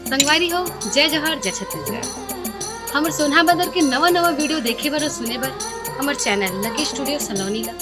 संगवारी हो जय जवाहर जय छत्तीसगढ़। हमर सोना बदर के नवा नवा वीडियो देखे बर और सुने बर हमर चैनल लकी स्टूडियो सलोनी ला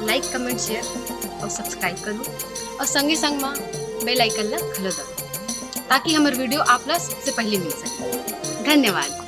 लाइक कमेंट शेयर और सब्सक्राइब करूँ और संगे संग मा बेल आइकन ला घलो दबाओ ताकि हमर वीडियो आप ला सबसे पहले मिल सके। धन्यवाद।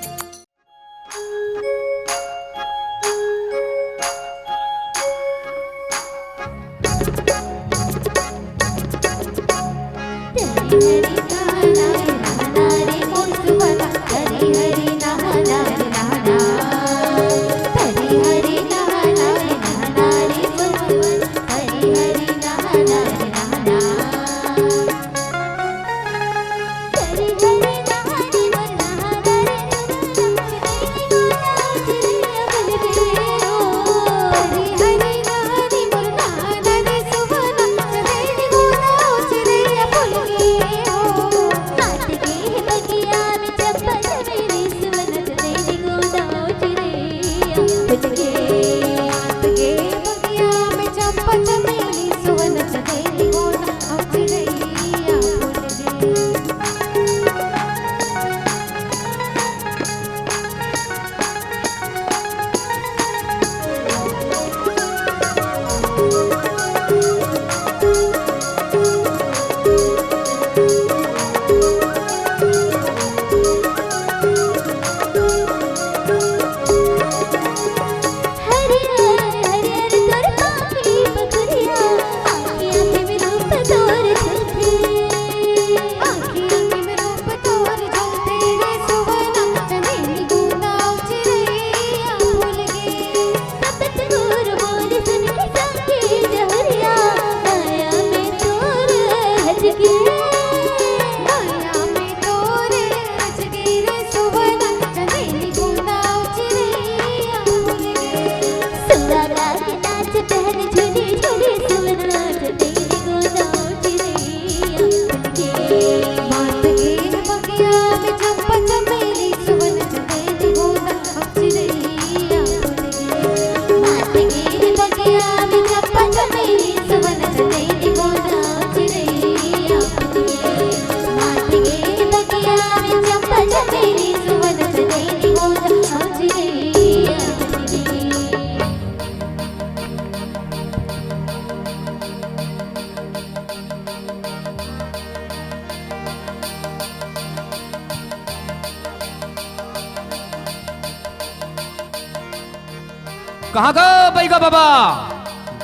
कहाँ गए बाबा?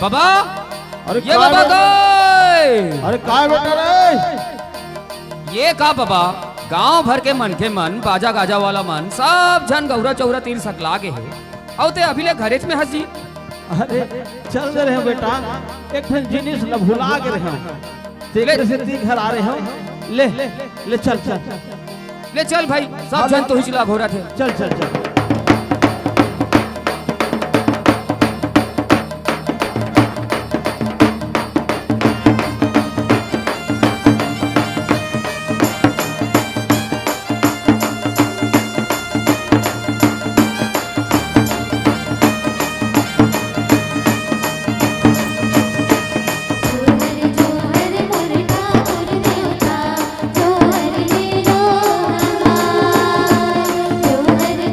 बाबा अरे ये बाबा गए। अरे काय बेटा रे? ये का बाबा गांव भर के मन के मन बाजा गाजा वाला मन सब जन गौरा चौरा तीर सकला के है औ ते अभी ले घरेच में हंसी। अरे चल रहे हो बेटा, एक ठन जिनिस ल भुला के रहे हो, तेरे से ती घर आ रहे हो। ले ले चल चल ले चल भाई, सब जन तो हिचला घोरा थे। चल चल चल।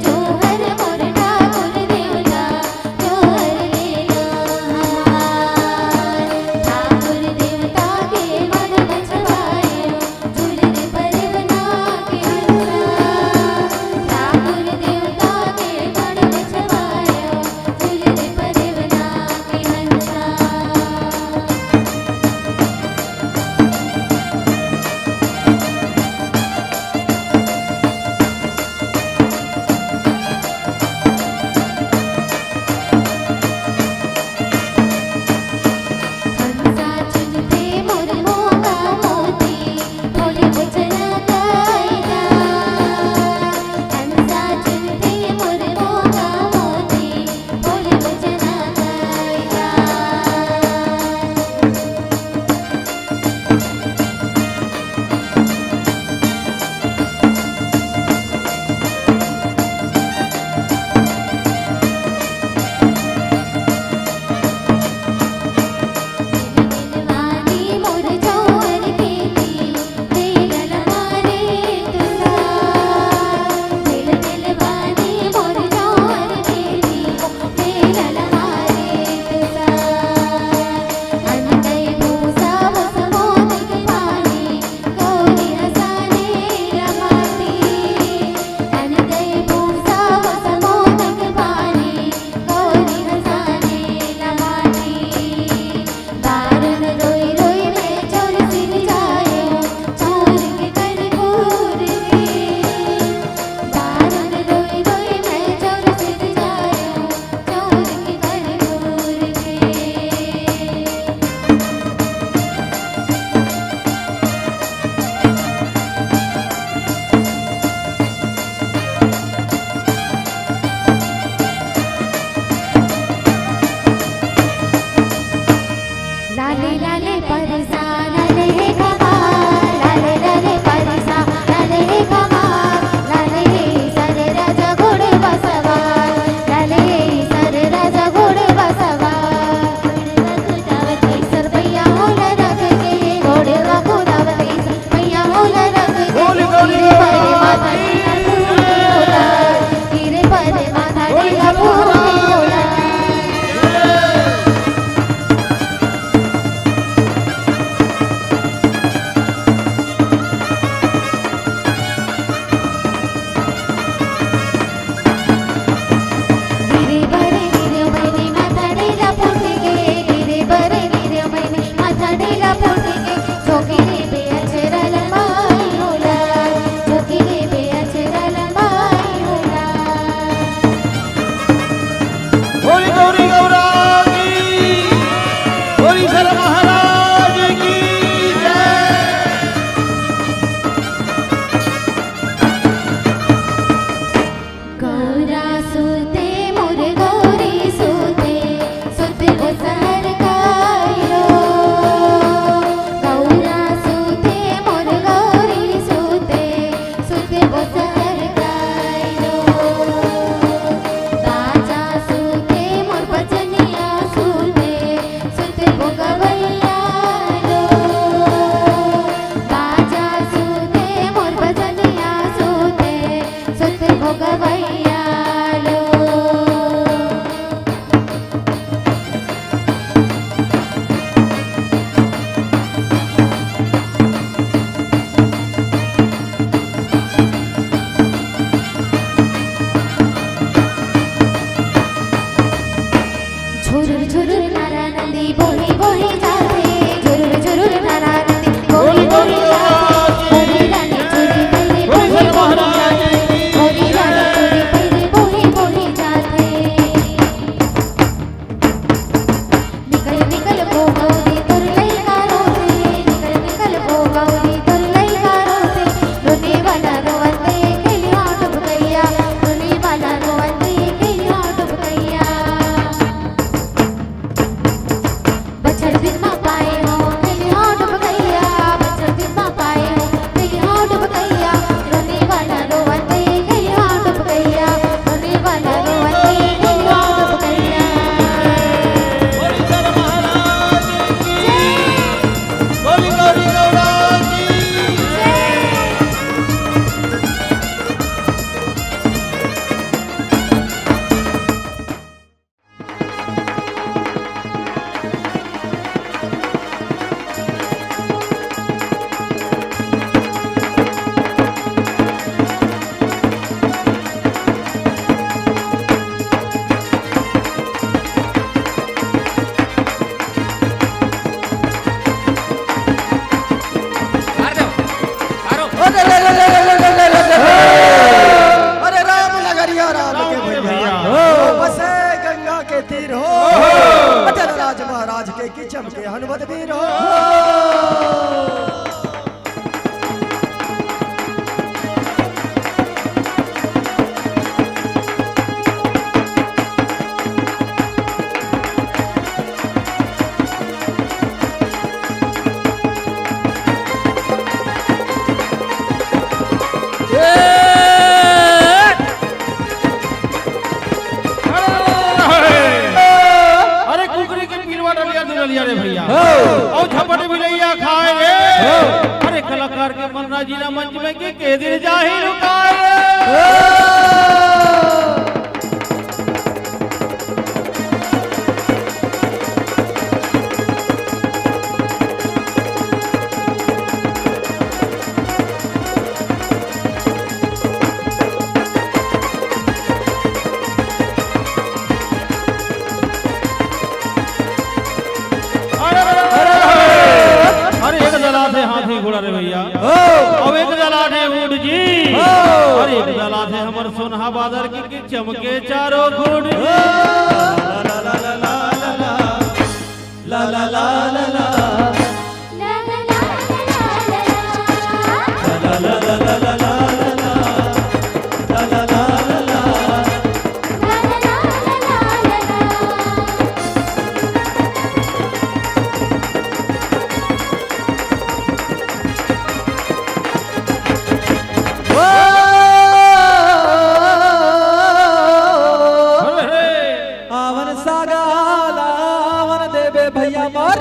जो बच्चों दिन माँ पाए हो कहीं डूब गैया बच्चों दिन माँ पाए हो कहीं डूब गैया रोने वाला रोवते कहीं डूब गैया रोने वाला रोवते कहीं डूब गैया बोली सर महाराज की बोली गौरी गौरा की मार दो मारो अरे राम नगरिया राम के भैया बसे गंगा के तीर हो अटल राज महाराज के की चमके हनुमत वीर हो अरे कुकरी के पीरवा डलिया दुलिया रे भैया और झपट भी लैया खाए रे अरे कलाकार के मन राजीना मंच में के दिन जाही रुकाए अरे एक जला थे हाथी घोड़ा रे भैया अब एक जला थे ऊँट जी और एक जला थे हमर सोनहा बादर की चमके चारों घोड़ आवन सागाला आवन देवे भैया मोर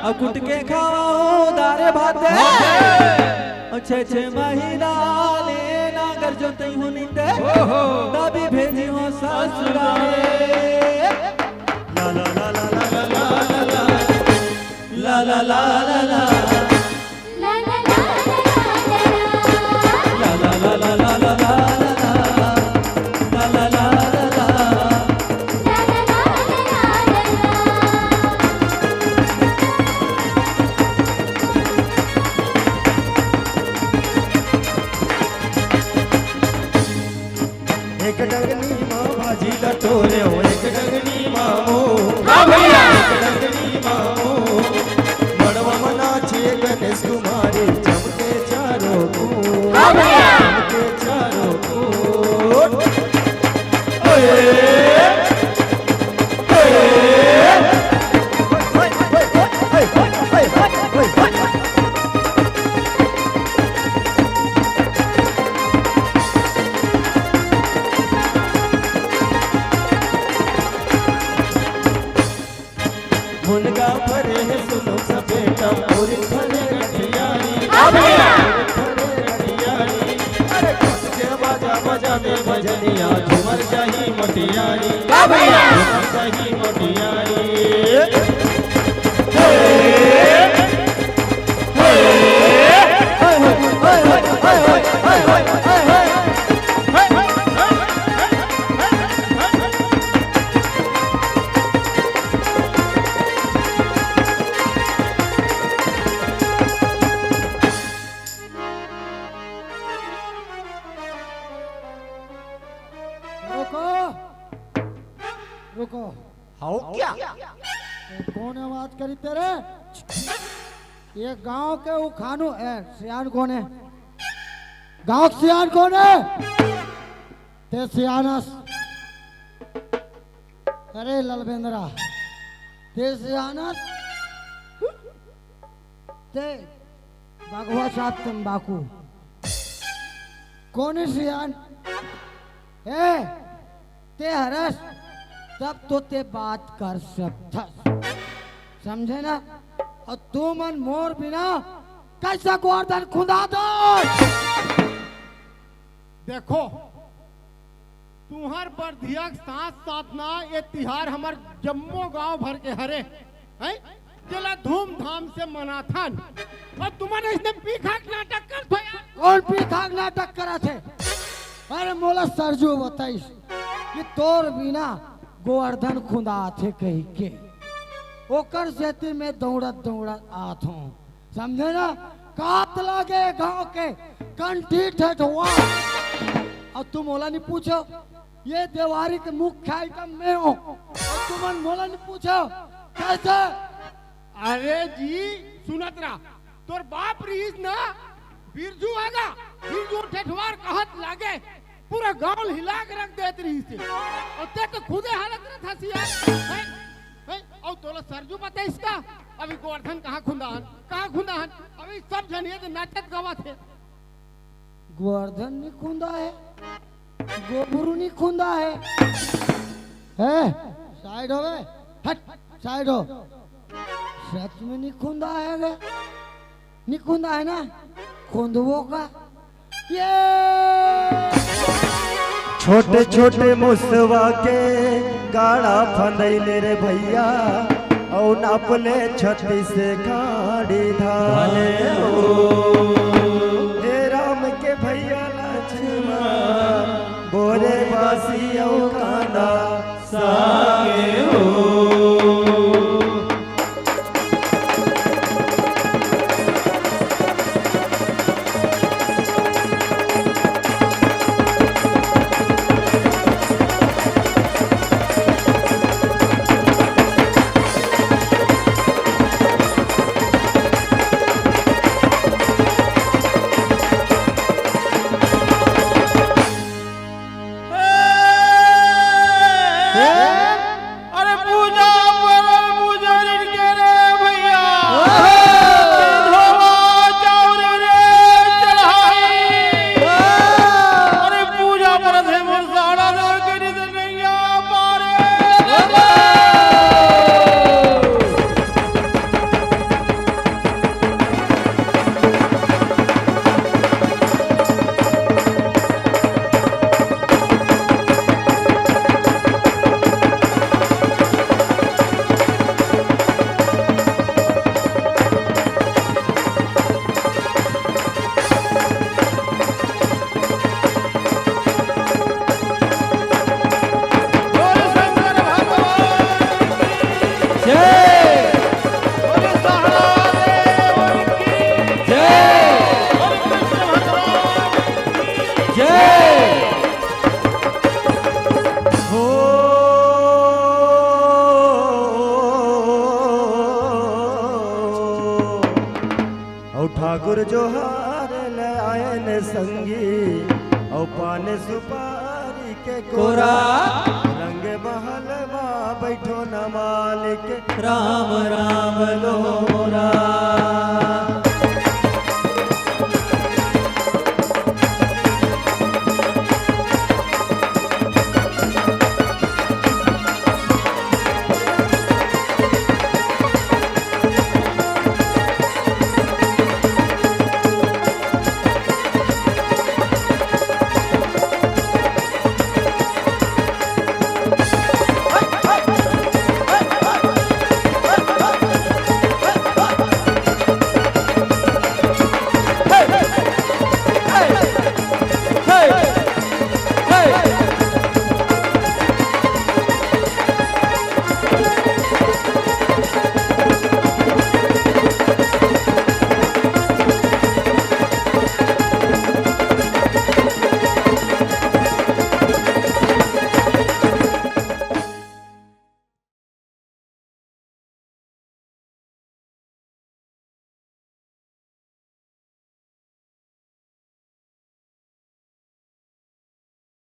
अब कुट के खाओ दारे भाते अच्छे अच्छे महीना लेना कर जो तई हो निंदे तभी भेजी हो ससुराले ला ला ला ला ला एक डगनी माँ भाजी लटोरे हो एक डगनी माँ हो भैया एक डगनी माँ हो मड़वा मना छे गणेश कुमारी चमके चारों को चमके चारों को मुनगा भरे है सुनो सपेटा और भरे रखियारी भरे रखियारी अरे कस के बाजा बजा में भजनिया झूमर जाही मटियारी झूमर जाही मटियारी रुको हाउ क्या कौन आवाज करी तेरे ये गांव के उखानू है सियान कौन है गांव के सियान कौन है ते सियानस अरे ललबेंद्रा ते सियानस ते भगवा साहब तंबाकू कौन है सियान ए ते हरस तब तो ते बात कर सकता समझे ना और तू मन मोर बिना कैसा गोवर्धन खुदा दो देखो तुम्हार बर्धिया साथ साथ ना ये तिहार हमार जम्मो गांव भर के हरे हैं चला धूमधाम से मनाथन और तुम्हारे इसने पीखाक नाटक कर दो यार कौन पीखाक नाटक करा थे अरे मोला सरजू बताइस कि तोर बिना गोवर्धन खुदा थे कही के ओकर सेती में दौड़त दौड़त आत हूँ समझे ना कात लागे गांव के कंठी ठेठवा और तुम मोला नहीं पूछो ये देवारी के मुख्य आइटम में हो और तुम मोला नहीं पूछो कैसे अरे जी सुनत रहा तोर बाप रीस ना बिरजू आगा बिरजू ठेठवार कहत लागे पूरा गांव हिला के रख देत रही से और ते तो खुदे हालत रहा था सियार और तोला सरजू पता इसका अभी गोवर्धन कहाँ खुंदाहन अभी सब जनिए तो नाटक गवा थे गोवर्धन नहीं खुंदा है गोबरू नहीं खुंदा है साइड हो गए हट साइड हो सच में नहीं खुंदा है गे नहीं खुंदा है ना खुंदवो का ये छोटे छोटे मुसवा के गाड़ा फंदैले रे भैया औ नापले 36 गाड़ी धाले हो हे राम के भैया लक्ष्मण बोरे बासी औ काना सागे हो ठाकुर जोहार ले आयन संगी औ पान सुपारी के कोरा रंग महल बैठो न मालिक राम राम लो